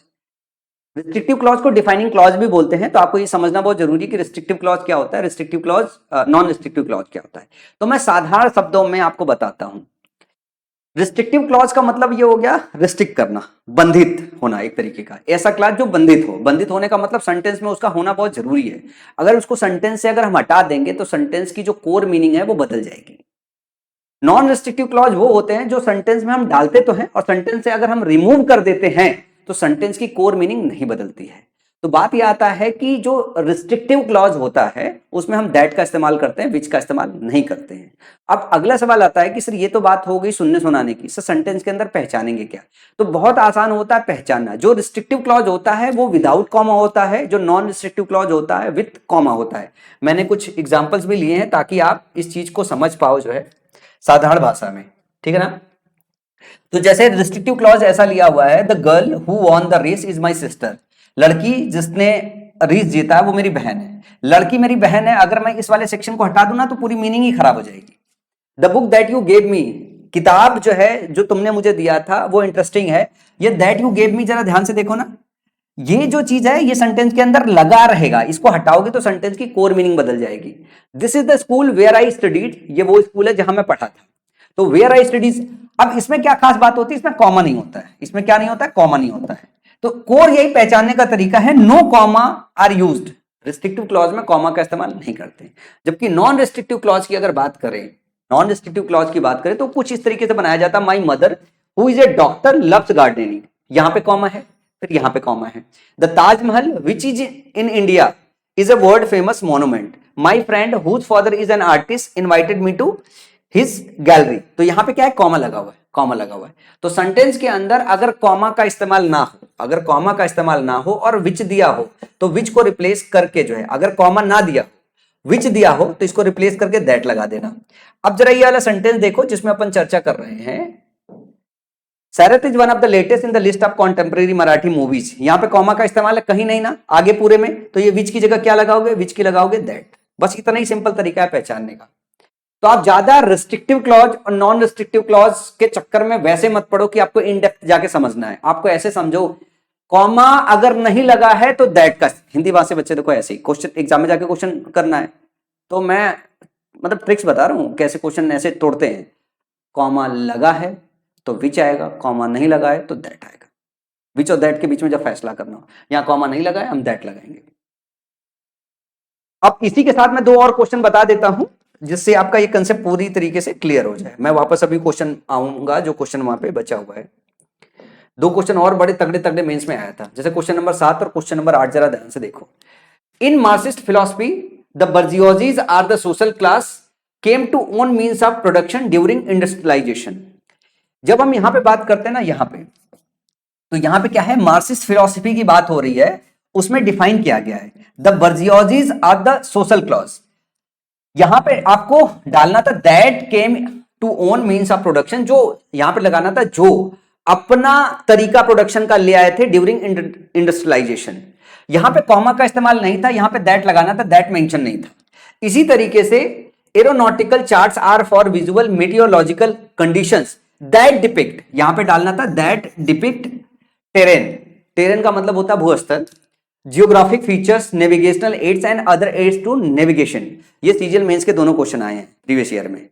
Restrictive clause को डिफाइनिंग क्लॉज भी बोलते हैं, तो आपको ये समझना बहुत जरूरी है कि रिस्ट्रिक्टिव क्लॉज क्या होता है, restrictive clause, non restrictive clause क्या होता है। तो मैं साधारण शब्दों में आपको बताता हूं। रिस्ट्रिक्टिव क्लॉज का मतलब ये हो गया रिस्ट्रिक्ट करना, बंधित होना, एक तरीके का ऐसा क्लॉज जो बंधित हो। बंधित होने का मतलब सेंटेंस में उसका होना बहुत जरूरी है। अगर उसको सेंटेंस से अगर हम हटा देंगे तो सेंटेंस की जो कोर मीनिंग है वो बदल जाएगी। नॉन रिस्ट्रिक्टिव क्लॉज वो होते हैं जो सेंटेंस में हम डालते तो हैं और सेंटेंस से अगर हम रिमूव कर देते हैं तो सेंटेंस की कोर मीनिंग नहीं बदलती है। तो बात यह आता है कि जो रिस्ट्रिक्टिव क्लॉज होता है उसमें हम दैट का इस्तेमाल करते हैं, विच का इस्तेमाल नहीं करते हैं। अब अगला सवाल आता है कि सर ये तो बात हो गई सुनने सुनाने की, सर सेंटेंस के अंदर पहचानेंगे क्या। तो बहुत आसान होता है पहचानना। जो रिस्ट्रिक्टिव क्लॉज होता है वो विदाउट कॉमा होता है, जो नॉन रिस्ट्रिक्टिव क्लॉज होता है विथ कॉमा होता है। मैंने कुछ एग्जाम्पल्स भी लिए हैं ताकि आप इस चीज को समझ पाओ जो है साधारण भाषा में, ठीक है ना। तो जैसे रिस्ट्रिक्टिव क्लॉज ऐसा लिया हुआ है, the girl who won the race is my sister. लड़की जिसने रेस जीता है वो मेरी बहन है, लड़की मेरी बहन है। अगर मैं इस वाले सेक्शन को हटा दूं ना तो पूरी मीनिंग ही खराब हो जाएगी। The book that you gave me, किताब जो है जो तुमने मुझे दिया था वो इंटरेस्टिंग है। ये दैट यू गेव मी जरा ध्यान से देखो ना, ये जो चीज है ये सेंटेंस के अंदर लगा रहेगा, इसको हटाओगे तो सेंटेंस की कोर मीनिंग बदल जाएगी। This is the school where I studied, ये वो स्कूल है जहां मैं पढ़ा था। तो वेयर आई स्टडीज, अब इसमें क्या खास बात होती है, इसमें कॉमा नहीं होता है, इसमें क्या नहीं होता है, कॉमा नहीं होता है। तो कोर यही पहचानने का तरीका है, no comma are used. Restrictive clause में कॉमा का इस्तेमाल नहीं करते। जबकि नॉन रिस्ट्रिक्टिव क्लॉज की अगर बात करें, नॉन रिस्ट्रिक्टिव क्लॉज की बात करें तो कुछ इस तरीके से बनाया जाता है, my mother who is a doctor loves gardening, यहां पे कॉमा है, फिर यहां पे कॉमा है। The Taj Mahal which is in India is a world famous monument, my friend whose father is an artist invited me to his gallery. तो यहां पे क्या है, कॉमा लगा हुआ है, कॉमा लगा हुआ है। तो सेंटेंस के अंदर अगर कॉमा का इस्तेमाल ना हो, अगर कॉमा का इस्तेमाल ना हो और विच दिया हो तो विच को रिप्लेस करके जो है, अगर कॉमा ना दिया विच दिया हो तो इसको रिप्लेस करके दैट लगा देना। अब जरा ये वाला सेंटेंस देखो जिसमें अपन चर्चा कर रहे हैं, Sairat is one of the latest in the list of contemporary Marathi movies. यहाँ पे कॉमा का इस्तेमाल है कहीं नहीं ना, आगे पूरे में, तो ये विच की जगह क्या लगाओगे, विच की लगाओगे दैट। बस इतना ही सिंपल तरीका है पहचानने का। तो आप ज्यादा रिस्ट्रिक्टिव क्लॉज और नॉन रिस्ट्रिक्टिव क्लॉज के चक्कर में वैसे मत पड़ो कि आपको इन डेप्थ जाके समझना है। आपको ऐसे समझो, कॉमा अगर नहीं लगा है तो दैट का, हिंदी भाषा बच्चे देखो ऐसे ही क्वेश्चन एग्जाम में जाके क्वेश्चन करना है, तो मैं मतलब ट्रिक्स बता रहा हूं कैसे क्वेश्चन ऐसे तोड़ते हैं। कॉमा लगा है तो विच आएगा, कॉमा नहीं लगा है तो दैट आएगा। विच और दैट के बीच में जब फैसला करना हो, यहां कॉमा नहीं लगा है हम दैट लगाएंगे। अब इसी के साथ मैं दो और क्वेश्चन बता देता हूं जिससे आपका ये कंसेप्ट पूरी तरीके से क्लियर हो जाए। मैं वापस अभी क्वेश्चन आऊंगा जो क्वेश्चन वहां पे बचा हुआ है। दो क्वेश्चन और बड़े तगड़े तगड़े मेंस में आया था, जैसे क्वेश्चन नंबर 7 और क्वेश्चन नंबर 8, जरा ध्यान से देखो। In Marxist philosophy the bourgeoisie are the social class came to own means of production during industrialisation. जब हम यहां पे बात करते हैं ना, यहां पे तो यहां पे क्या है, मार्क्सिस्ट फिलॉसफी की बात हो रही है, उसमें डिफाइन किया गया है the bourgeoisie are the social class. यहां पे आपको डालना था that came to own means of production, जो यहां पे लगाना था जो अपना तरीका प्रोडक्शन का ले आए थे ड्यूरिंग इंडस्ट्रियलाइजेशन। यहां पे कॉमा का इस्तेमाल नहीं था, यहां पे दैट लगाना था, दैट मेंशन नहीं था। इसी तरीके से aeronautical charts are for visual meteorological conditions that depict, यहां पे डालना था दैट डिपिक्ट टेरेन। टेरेन का मतलब होता है भूस्थल, geographic features, navigational aids and other aids to navigation. ये सीजीएल मेंस के दोनों क्वेश्चन आए हैं प्रीवियस ईयर में।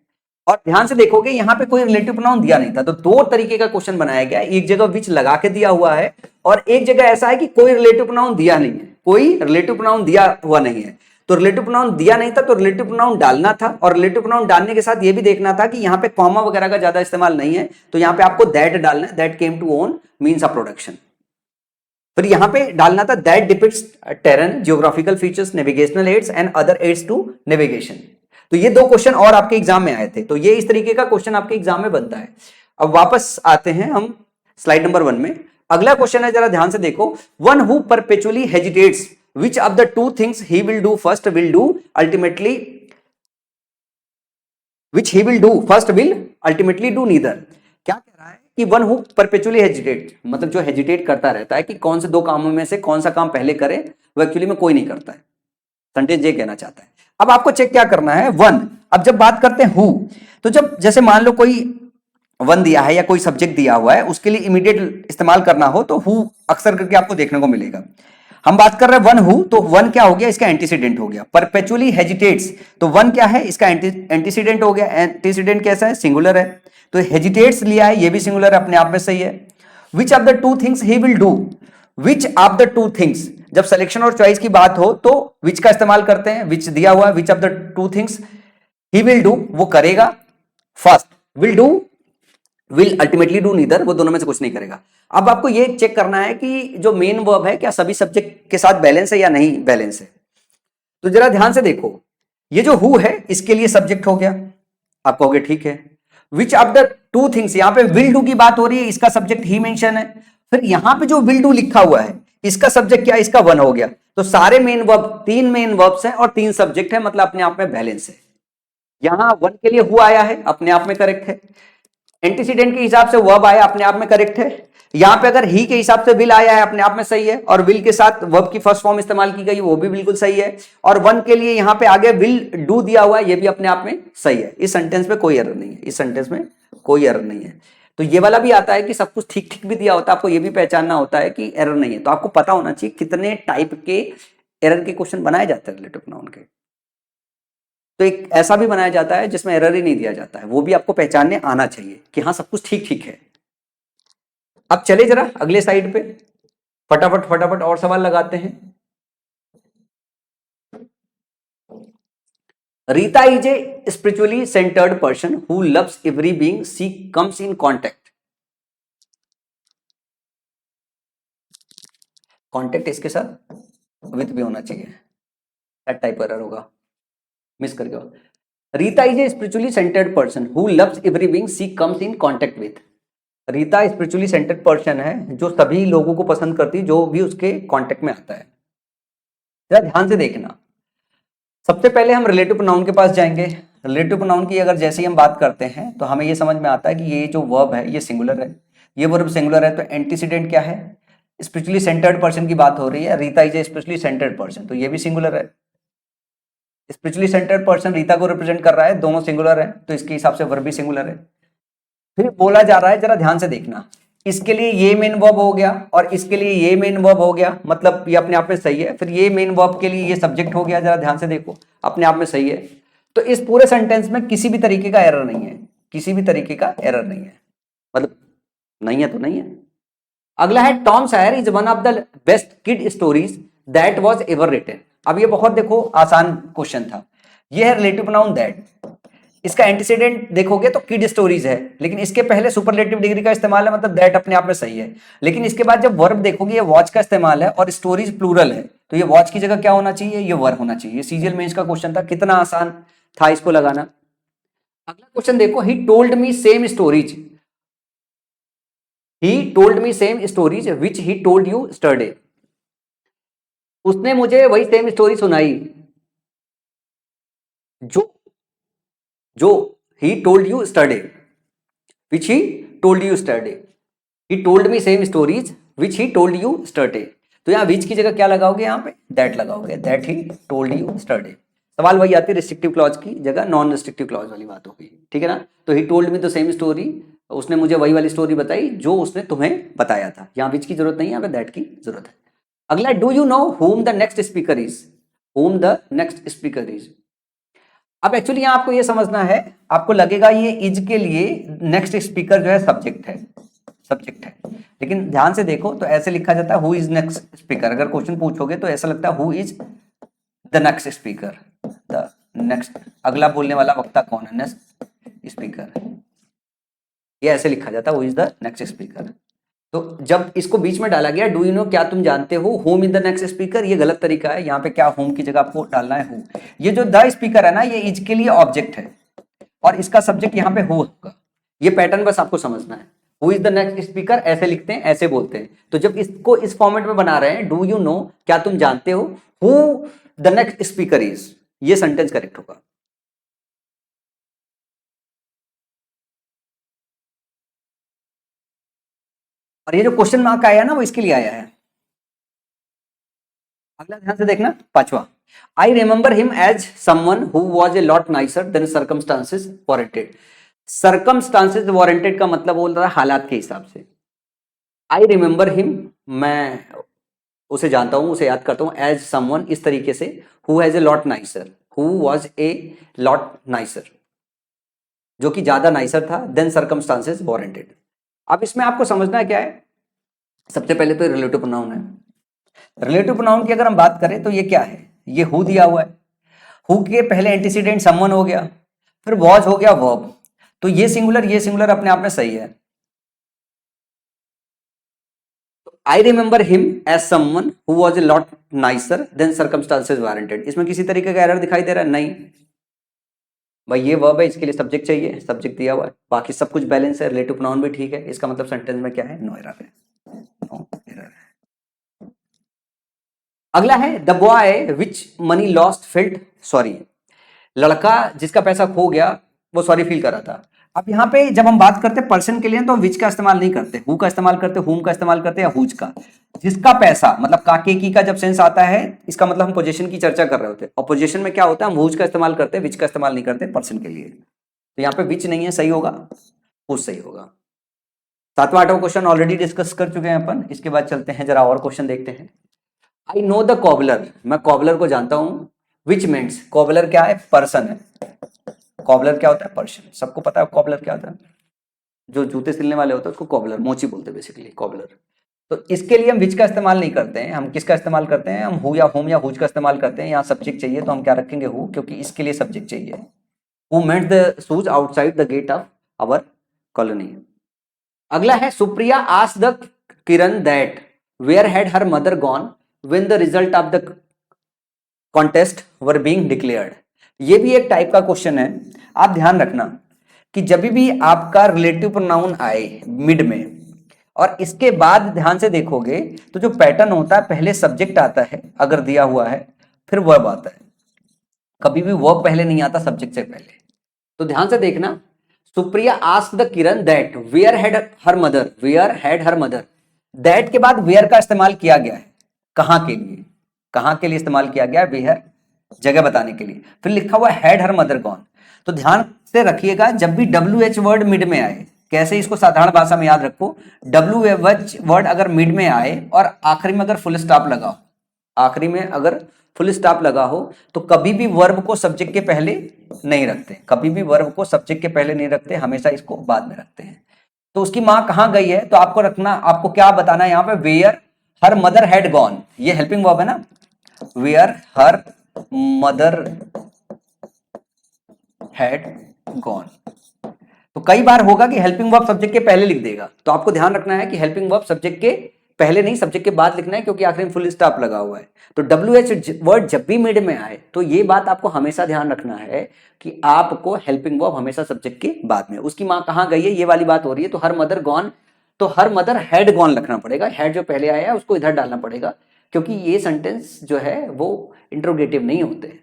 और ध्यान से देखोगे यहां पे कोई रिलेटिव प्रोनाउन दिया नहीं था, तो दो तरीके का क्वेश्चन बनाया गया, एक जगह विच लगा के दिया हुआ है और एक जगह ऐसा है कि कोई रिलेटिव प्रोनाउन दिया नहीं है, कोई रिलेटिव प्रोनाउन दिया हुआ नहीं है। तो रिलेटिव प्रोनाउन दिया नहीं था तो रिलेटिव प्रोनाउन डालना था, और रिलेटिव प्रोनाउन डालने के साथ ये भी देखना था कि यहाँ पे कॉमा वगैरह का ज्यादा इस्तेमाल नहीं है, तो यहाँ पे आपको दैट डालना है, that came to own means of production. फिर यहां पे डालना था that depicts terrain, geographical features, navigational aids and other aids to navigation. तो ये दो क्वेश्चन और आपके एग्जाम में आए थे, तो ये इस तरीके का क्वेश्चन आपके एग्जाम में बनता है। अब वापस आते हैं हम स्लाइड नंबर 1 में। अगला क्वेश्चन है, जरा ध्यान से देखो, one who perpetually hesitates which of the two things he will do first will do ultimately, which he will do first will ultimately do neither. क्या कह रहा है कि वन हु परपेचुअली हेजिटेट, मतलब जो हेजिटेट करता रहता है कि कौन से दो कामों में से कौन सा काम पहले करे, वो एक्चुअली में कोई नहीं करता है। सेंटेंस ये कहना चाहता है। अब आपको चेक क्या करना है, वन। अब जब बात करते हैं हु, तो जब जैसे मान लो कोई वन दिया है या कोई सब्जेक्ट दिया हुआ है, उसके लिए इमीडिएट इस्तेमाल करना हो तो हु अक्सर करके आपको देखने को मिलेगा। हम बात कर रहे हैं वन हु, तो वन क्या हो गया, इसका एंटीसीडेंट हो गया। परपेचुअली हेजिटेट्स, तो वन क्या है, इसका एंटीसीडेंट हो गया। एंटीसीडेंट कैसा है, सिंगुलर है, तो हेजिटेट्स लिया है, ये भी सिंगुलर अपने आप में सही है। Which of the two things he will do, which of the two things, जब सिलेक्शन और चॉइस की बात हो तो विच का इस्तेमाल करते हैं, विच दिया हुआ है, which of the two things he will do, वो करेगा first, will do will ultimately do neither, वो दोनों में से कुछ नहीं करेगा। अब आपको ये चेक करना है कि जो मेन वर्ब है क्या सभी सब्जेक्ट के साथ बैलेंस है या नहीं बैलेंस है। तो जरा ध्यान से देखो, ये जो हु है इसके लिए सब्जेक्ट हो गया, आप कहोगे ठीक है। Which of the two things, यहां पे विल डू की बात हो रही है, इसका सब्जेक्ट ही मेंशन है। फिर यहां पे जो विल डू लिखा हुआ है इसका सब्जेक्ट क्या है, इसका वन हो गया। तो सारे मेन वर्ब, तीन मेन वर्ब्स हैं और तीन सब्जेक्ट है, मतलब अपने आप में बैलेंस है। यहां वन के लिए हु आया है, अपने आप में करेक्ट है। एंटीसीडेंट के हिसाब से वर्ब आया, अपने आप में करेक्ट है। यहां पे अगर ही के हिसाब से विल आया है, अपने आप में सही है, और विल के साथ वर्ब की फर्स्ट फॉर्म इस्तेमाल की गई, वो भी बिल्कुल सही है। और वन के लिए यहां पे आगे विल डू दिया हुआ है, ये भी अपने आप में सही है। इस सेंटेंस में कोई एरर नहीं है, इस सेंटेंस में कोई एरर नहीं है। तो ये वाला भी आता है कि सब कुछ ठीक ठीक भी दिया होता है, आपको ये भी पहचानना होता है कि एरर नहीं है। तो आपको पता होना चाहिए कितने टाइप के एरर के क्वेश्चन बनाए जाते हैं रिलेटिव प्रोनाउन के। तो एक ऐसा भी बनाया जाता है जिसमें एरर ही नहीं दिया जाता है, वो भी आपको पहचानने आना चाहिए कि हाँ सब कुछ ठीक ठीक है। अब चले जरा अगले साइड पे, फटाफट फटाफट और सवाल लगाते हैं। Rita is a spiritually centred person who loves every being she comes in contact. Contact इसके साथ विथ भी होना चाहिए, दैट टाइप एरर होगा, मिस कर गया। Rita is a spiritually centred person who loves every being she comes in contact with. Rita spiritually centred person है जो सभी लोगों को पसंद करती है जो भी उसके कांटेक्ट में आता है। जरा ध्यान से देखना, सबसे पहले हम रिलेटिव प्रोनाउन के पास जाएंगे। रिलेटिव प्रोनाउन की अगर जैसे ही हम बात करते हैं तो हमें ये समझ में आता है कि ये जो वर्ब है ये सिंगुलर है, ये वर्ब सिंगुलर है, तो एंटीसीडेंट क्या है? स्पिरिचुअली सेंटर्ड पर्सन की बात हो रही है, Rita is a spiritually centred person, तो ये भी सिंगुलर है। स्पिरिचुअली सेंटर्ड पर्सन रीता को रिप्रेजेंट कर रहा है, दोनों सिंगुलर है, तो इसके हिसाब से वर्ब भी सिंगुलर है। फिर बोला जा रहा है, जरा ध्यान से देखना, इसके लिए ये मेन वर्ब हो गया और इसके लिए ये मेन वर्ब हो गया, मतलब ये अपने आप में सही है। फिर ये मेन वर्ब के लिए ये सब्जेक्ट हो गया, जरा ध्यान से देखो, अपने आप में सही है। तो इस पूरे सेंटेंस में किसी भी तरीके का एरर नहीं है, किसी भी तरीके का एरर नहीं है, मतलब नहीं है तो नहीं है। अगला है Tom Sawyer is one of the best kid stories that was ever written. अब ये बहुत देखो आसान क्वेश्चन था। ये है रिलेटिव प्रोनाउन दैट, इसका एंटीसीडेंट देखोगे तो किड स्टोरीज है, लेकिन इसके पहले सुपरलेटिव डिग्री का इस्तेमाल है, मतलब दैट अपने आप में सही है। लेकिन इसके बाद जब वर्ब देखोगे ये वॉच का इस्तेमाल है और स्टोरीज प्लूरल है, तो ये वॉच की जगह क्या होना चाहिए? ये वर्ब होना चाहिए। सीजीएल में इसका क्वेश्चन था, कितना आसान था इसको लगाना। अगला क्वेश्चन देखो, he told me same stories, he told me same stories which he told you yesterday. उसने मुझे वही सेम स्टोरी सुनाई जो जो he told you yesterday, which he told you yesterday, he told me same stories which he told you yesterday। तो यहाँ which की जगह क्या लगाओगे? यहाँ पे that लगाओगे, that he told you yesterday। सवाल वही आती है, रिस्ट्रिक्टिव क्लॉज की जगह नॉन रिस्ट्रिक्टिव क्लॉज वाली बात हो गई, ठीक है ना। तो he told me तो सेम स्टोरी, उसने मुझे वही वाली स्टोरी बताई जो उसने तुम्हें बताया था। यहाँ which की जरूरत नहीं है, यहाँ पे that की जरूरत है। अगला, do you know whom the next speaker is, whom the next speaker is। अब एक्चुअली यहाँ आपको ये समझना है, आपको लगेगा ये इज के लिए नेक्स्ट स्पीकर जो है सब्जेक्ट है, सब्जेक्ट है, लेकिन ध्यान से देखो तो ऐसे लिखा जाता है हु इज नेक्स्ट स्पीकर। अगर क्वेश्चन पूछोगे तो ऐसा लगता है who is the next speaker, the next, अगला बोलने वाला वक्ता कौन है? नेक्स्ट स्पीकर, ये ऐसे लिखा जाता है who is the next speaker. तो जब इसको बीच में डाला गया, डू यू नो क्या तुम जानते हो, home in the next speaker, ये गलत तरीका है। यहाँ पे क्या, होम की जगह आपको डालना है हु। ये जो द स्पीकर है ना, ये इज के लिए ऑब्जेक्ट है और इसका सब्जेक्ट यहाँ पे हु होगा। ये पैटर्न बस आपको समझना है। Who is the next speaker ऐसे लिखते हैं, ऐसे बोलते हैं। तो जब इसको इस फॉर्मेट में बना रहे हैं, डू यू नो क्या तुम जानते हो, who the next speaker is, ये सेंटेंस करेक्ट होगा। और ये जो क्वेश्चन मार्क आया है ना, वो इसके लिए आया है। अगला ध्यान से देखना, पांचवा, I remember him as someone who was a lot nicer than circumstances warranted. Circumstances warranted का मतलब बोल रहा है हालात के हिसाब से। आई रिमेंबर हिम, मैं उसे जानता हूं, उसे याद करता हूं, एज समवन इस तरीके से, who has a lot nicer, who was a lot nicer, जो कि ज्यादा नाइसर था, देन सर्कमस्टांसेस वारंटेड। अब इसमें आपको समझना है क्या है, सबसे पहले तो रिलेटिव प्रोनाउन है। रिलेटिव प्रोनाउन की अगर हम बात करें तो ये क्या है, ये हु दिया हुआ है, हु के पहले एंटीसीडेंट समवन हो गया, फिर वॉज हो गया वर्ब, तो ये सिंगुलर अपने आप में सही है। I remember him as someone who was a lot nicer than circumstances warranted, इसमें किसी तरीके का एरर दिखाई दे रहा है? नहीं भाई, ये वर्ब है, इसके लिए सब्जेक्ट चाहिए, सब्जेक्ट दिया हुआ है, बाकी सब कुछ बैलेंस है, रिलेटिव प्रोनाउन भी ठीक है, इसका मतलब सेंटेंस में क्या है? नो एरर है, नो एरर है। अगला है, the boy which money lost felt sorry, लड़का जिसका पैसा खो गया वो सॉरी फील कर रहा था। अब यहाँ पे जब हम बात करते हैं पर्सन के लिए तो विच का इस्तेमाल नहीं करते, हु का इस्तेमाल करते, हुम का इस्तेमाल करते या हुज का। जिसका पैसा, मतलब काके की का जब सेंस आता है, इसका मतलब हम पोजीशन की चर्चा कर रहे होते हैं, और पोजीशन में क्या होता है, हम हुज का इस्तेमाल करते हैं, विच का इस्तेमाल नहीं करते पर्सन के लिए। तो यहाँ पे विच नहीं है, सही होगा हुज सही होगा। सातवां आठवां क्वेश्चन ऑलरेडी डिस्कस कर चुके हैं अपन, इसके बाद चलते हैं जरा और क्वेश्चन देखते हैं। आई नो द कॉबलर, मैं कॉबलर को जानता हूं, विच मीन्स, कॉबलर क्या है? पर्सन है। कॉबलर क्या होता है? पर्सन। सबको पता है कॉबलर क्या होता है, जो जूते सिलने वाले होते हैं उसको कॉबलर, मोची बोलते हैं बेसिकली कॉबलर। तो इसके लिए हम विच का इस्तेमाल नहीं करते हैं, हम किसका इस्तेमाल करते हैं? हम हु या होम या हुज का इस्तेमाल करते हैं। यहाँ सब्जेक्ट चाहिए तो हम क्या रखेंगे? हु, क्योंकि इसके लिए सब्जेक्ट चाहिए। Who meant the shoes outside the gate of our colony. अगला है, Supriya asked the Kiran that where had her mother gone when the result of the contest were being declared. ये भी एक टाइप का क्वेश्चन है। आप ध्यान रखना कि जब भी आपका रिलेटिव प्रोनाउन आए मिड में और इसके बाद ध्यान से देखोगे तो जो पैटर्न होता है, पहले सब्जेक्ट आता है अगर दिया हुआ है, फिर वर्ब आता है। कभी भी वर्ब पहले नहीं आता सब्जेक्ट से पहले। तो ध्यान से देखना, Supriya asked the Kiran that where had her mother, where had her mother. That के बाद वेयर का इस्तेमाल किया गया है, कहां के लिए, कहां के लिए इस्तेमाल किया गया है, वेयर जगह बताने के लिए। फिर लिखा हुआ हैड हर मदर गॉन। तो ध्यान से रखिएगा, जब भी डब्ल्यू एच वर्ड मिड में आए, कैसे इसको साधारण भाषा में याद रखो, डब्ल्यू एच वर्ड अगर मिड में आए और आखिरी में अगर फुल स्टॉप लगा हो, आखिरी में अगर फुल स्टॉप लगा हो, तो कभी भी वर्ब को सब्जेक्ट के पहले नहीं रखते, कभी भी वर्ब को सब्जेक्ट के पहले नहीं रखते, हमेशा इसको बाद में रखते हैं। तो उसकी मां कहां गई है, तो आपको रखना, आपको क्या बताना है यहाँ पे, where her mother had gone, ये हेल्पिंग वर्ब है ना, where her mother had gone. तो कई बार होगा कि हेल्पिंग वर्ब सब्जेक्ट के पहले लिख देगा, तो आपको ध्यान रखना है कि हेल्पिंग वर्ब सब्जेक्ट के पहले नहीं, सब्जेक्ट के बाद लिखना है, क्योंकि आखिरी में फुल स्टॉप लगा हुआ है। तो डब्ल्यू एच वर्ड जब भी मिड में आए, तो ये बात आपको हमेशा ध्यान रखना है कि आपको हेल्पिंग वर्ब हमेशा सब्जेक्ट के बाद में। उसकी मां कहां गई है, ये वाली बात हो रही है, तो हर मदर गॉन, तो हर मदर हैड गॉन लिखना पड़ेगा, हैड जो पहले आया है उसको इधर डालना पड़ेगा, क्योंकि ये सेंटेंस जो है वो इंट्रोगेटिव नहीं होते,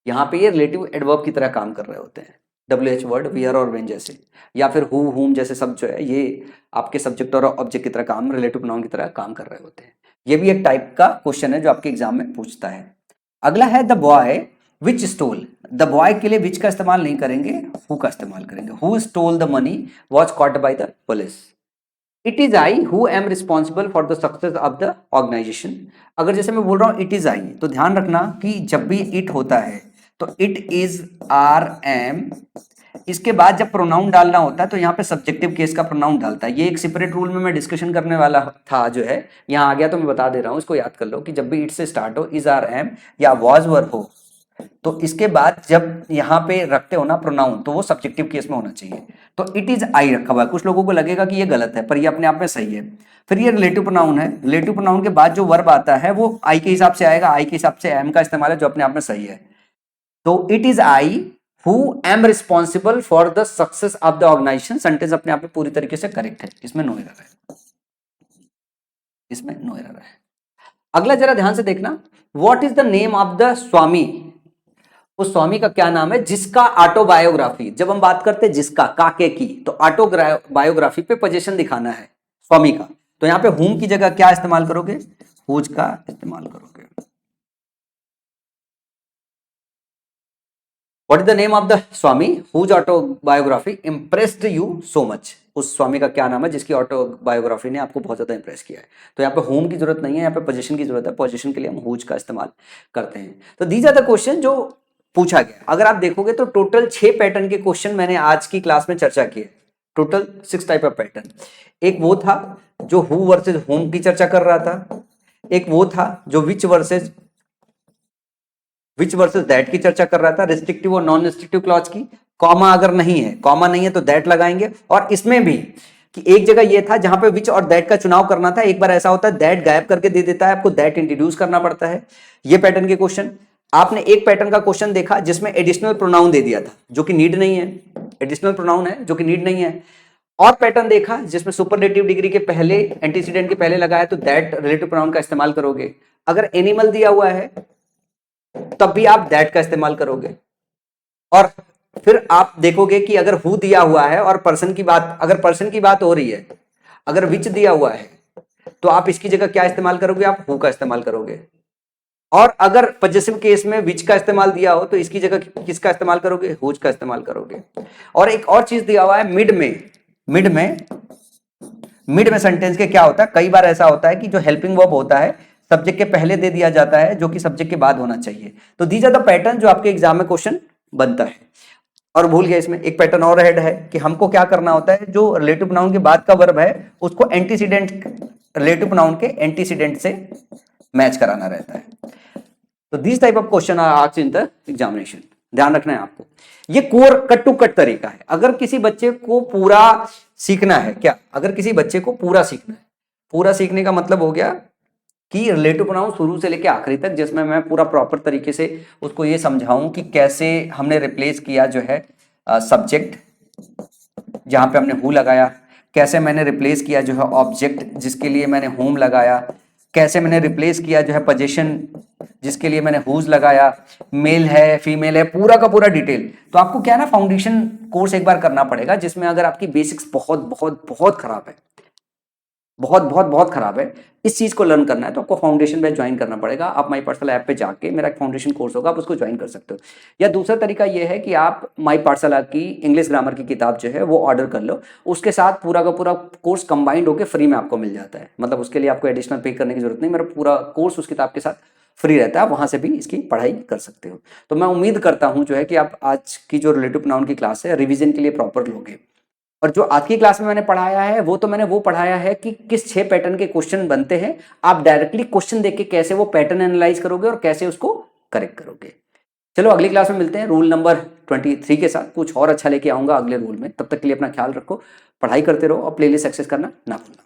यहाँ पे ये रिलेटिव एडवर्ब की तरह काम कर रहे होते हैं। डब्ल्यू एच वर्ड वियर और व्हेन जैसे, या फिर हु हुम जैसे शब्द जो है, ये आपके सब्जेक्ट और ऑब्जेक्ट की तरह काम, रिलेटिव प्रोनाउन की तरह काम कर रहे होते हैं। ये भी एक टाइप का क्वेश्चन है जो आपके एग्जाम में पूछता है। अगला है the boy which stole. The boy के लिए विच का इस्तेमाल नहीं करेंगे, हु का इस्तेमाल करेंगे। Who stole the money was caught by the police. It is I who am responsible for the success of the organisation. अगर जैसे मैं बोल रहा हूं इट इज आई, तो ध्यान रखना कि जब भी इट होता है तो इट इज आर एम, इसके बाद जब प्रोनाउन डालना होता है तो यहाँ पे सब्जेक्टिव केस का प्रोनाउन डालता है। ये एक सेपरेट रूल में मैं डिस्कशन करने वाला था, जो है यहाँ आ गया तो मैं बता दे रहा हूँ, इसको याद कर लो कि जब भी इट से स्टार्ट हो, इज आर एम या वॉज वर हो, तो इसके बाद जब यहाँ पे रखते हो ना प्रोनाउन, तो वो सब्जेक्टिव केस में होना चाहिए। तो इट इज आई रखा हुआ है, कुछ लोगों को लगेगा कि ये गलत है, पर ये अपने आप में सही है। फिर ये रिलेटिव प्रोनाउन है, रिलेटिव प्रोनाउन के बाद जो वर्ब आता है वो आई के हिसाब से आएगा, आई के हिसाब से एम का इस्तेमाल है, जो अपने आप में सही है। तो it is I who am responsible for the success of the organisation, sentence अपने आप में पूरी तरीके से करेक्ट है, इसमें नो एरर है, इसमें नो एरर है। अगला जरा ध्यान से देखना, what is the name of the swami. उस स्वामी का क्या नाम है जिसका ऑटोबायोग्राफी, जब हम बात करते हैं जिसका, काके की, तो ऑटोबायोग्राफी पे पोजीशन दिखाना है स्वामी का, तो यहाँ पे हुम की जगह क्या इस्तेमाल करोगे, हुज का इस्तेमाल करोगे। What is the name of the swami whose autobiography impressed you so much. उस स्वामी का क्या नाम है जिसकी ऑटोबायोग्राफी ने आपको बहुत ज्यादा इंप्रेस किया है। तो यहाँ पे होम की जरूरत नहीं है, यहाँ पे पोजीशन की जरूरत है, पोजीशन के लिए हम हुज का इस्तेमाल करते हैं। तो दीज आर द क्वेश्चन जो पूछा गया। अगर आप देखोगे तो टोटल 6 पैटर्न के क्वेश्चन मैंने आज की क्लास में चर्चा किए, टोटल 6 टाइप ऑफ पैटर्न। एक वो था जो हु वर्सेज होम की चर्चा कर रहा था, एक वो था जो विच वर्सेज दैट की चर्चा कर रहा था, रिस्ट्रिक्टिव और नॉन रिस्ट्रिक्टिव क्लॉज की। कॉमा अगर नहीं है, कॉमा नहीं है तो दैट लगाएंगे। और इसमें भी कि एक जगह ये था जहां पे विच और दैट का चुनाव करना था, एक बार ऐसा होता है दैट गायब करके दे देता है, आपको दैट इंट्रोड्यूस करना पड़ता है। ये पैटर्न के क्वेश्चन। आपने एक पैटर्न का क्वेश्चन देखा जिसमें एडिशनल प्रोनाउन दे दिया था जो कि नीड नहीं है, एडिशनल प्रोनाउन है जो कि नीड नहीं है। और पैटर्न देखा जिसमें सुपरलेटिव डिग्री के पहले, एंटीसीडेंट के पहले लगाया, तो दैट रिलेटिव प्रोनाउन का इस्तेमाल करोगे। अगर एनिमल दिया हुआ है तब भी आप दैट का इस्तेमाल करोगे। और फिर आप देखोगे कि अगर हु दिया हुआ है और पर्सन की बात, अगर पर्सन की बात हो रही है, अगर विच दिया हुआ है, तो आप इसकी जगह क्या इस्तेमाल करोगे, आप हु का इस्तेमाल करोगे। और अगर पजेसिव केस में विच का इस्तेमाल दिया हो तो इसकी जगह किसका इस्तेमाल करोगे, हुज का इस्तेमाल करोगे। और एक और चीज दिया हुआ है मिड में सेंटेंस के क्या होता है, कई बार ऐसा होता है कि जो हेल्पिंग वर्ब होता है सब्जेक्ट के पहले दे दिया जाता है, जो कि सब्जेक्ट के बाद होना चाहिए। तो दीज आर द पैटर्न जो आपके एग्जाम में क्वेश्चन बनता है। और भूल गया, इसमें एक पैटर्न और ऐड है कि हमको क्या करना होता है, जो रिलेटिव प्रोनाउन के बाद का वर्ब है उसको एंटीसीडेंट, रिलेटिव प्रोनाउन के एंटीसीडेंट से मैच कराना रहता है। तो this type of question are asked in the examination, ध्यान रखना है आपको। ये कोर कट टू कट तरीका है। अगर किसी बच्चे को पूरा सीखना है, क्या अगर किसी बच्चे को पूरा सीखना है, पूरा सीखने का मतलब हो गया कि रिलेटिव प्रोनाउन शुरू से लेकर आखिरी तक, जिसमें मैं पूरा प्रॉपर तरीके से उसको ये समझाऊं कि कैसे हमने रिप्लेस किया जो है सब्जेक्ट जहां पे हमने हु लगाया, कैसे मैंने रिप्लेस किया जो है ऑब्जेक्ट जिसके लिए मैंने होम लगाया, कैसे मैंने रिप्लेस किया जो है पोजीशन, जिसके लिए मैंने हुज लगाया, मेल है फीमेल है, पूरा का पूरा डिटेल। तो आपको क्या है ना, फाउंडेशन कोर्स एक बार करना पड़ेगा, जिसमें अगर आपकी बेसिक्स बहुत बहुत बहुत खराब है, बहुत बहुत बहुत खराब है, इस चीज को लर्न करना है तो आपको फाउंडेशन बैच ज्वाइन करना पड़ेगा। आप माई पाठशाला ऐप पे जाके मेरा एक फाउंडेशन कोर्स होगा, आप उसको ज्वाइन कर सकते हो। या दूसरा तरीका ये है कि आप माई पाठशाला की इंग्लिश ग्रामर की किताब जो है वो ऑर्डर कर लो, उसके साथ पूरा का पूरा कोर्स कंबाइंड होकर फ्री में आपको मिल जाता है। मतलब उसके लिए आपको एडिशनल पे करने की जरूरत नहीं, मेरा पूरा कोर्स उस किताब के साथ फ्री रहता है, आप वहां से भी इसकी पढ़ाई कर सकते हो। तो मैं उम्मीद करता हूं जो है कि आप आज की जो रिलेटिव प्रोनाउन की क्लास है रिवीजन के लिए प्रॉपर लोगे। और जो आज की क्लास में मैंने पढ़ाया है वो तो मैंने वो पढ़ाया है कि किस 6 पैटर्न के क्वेश्चन बनते हैं, आप डायरेक्टली क्वेश्चन देख के कैसे वो पैटर्न एनालाइज करोगे और कैसे उसको करेक्ट करोगे। चलो अगली क्लास में मिलते हैं रूल नंबर 23 के साथ, कुछ और अच्छा लेके आऊंगा अगले रूल में। तब तक के लिए अपना ख्याल रखो, पढ़ाई करते रहो और प्लेलिस्ट एक्सेस करना ना भूलना।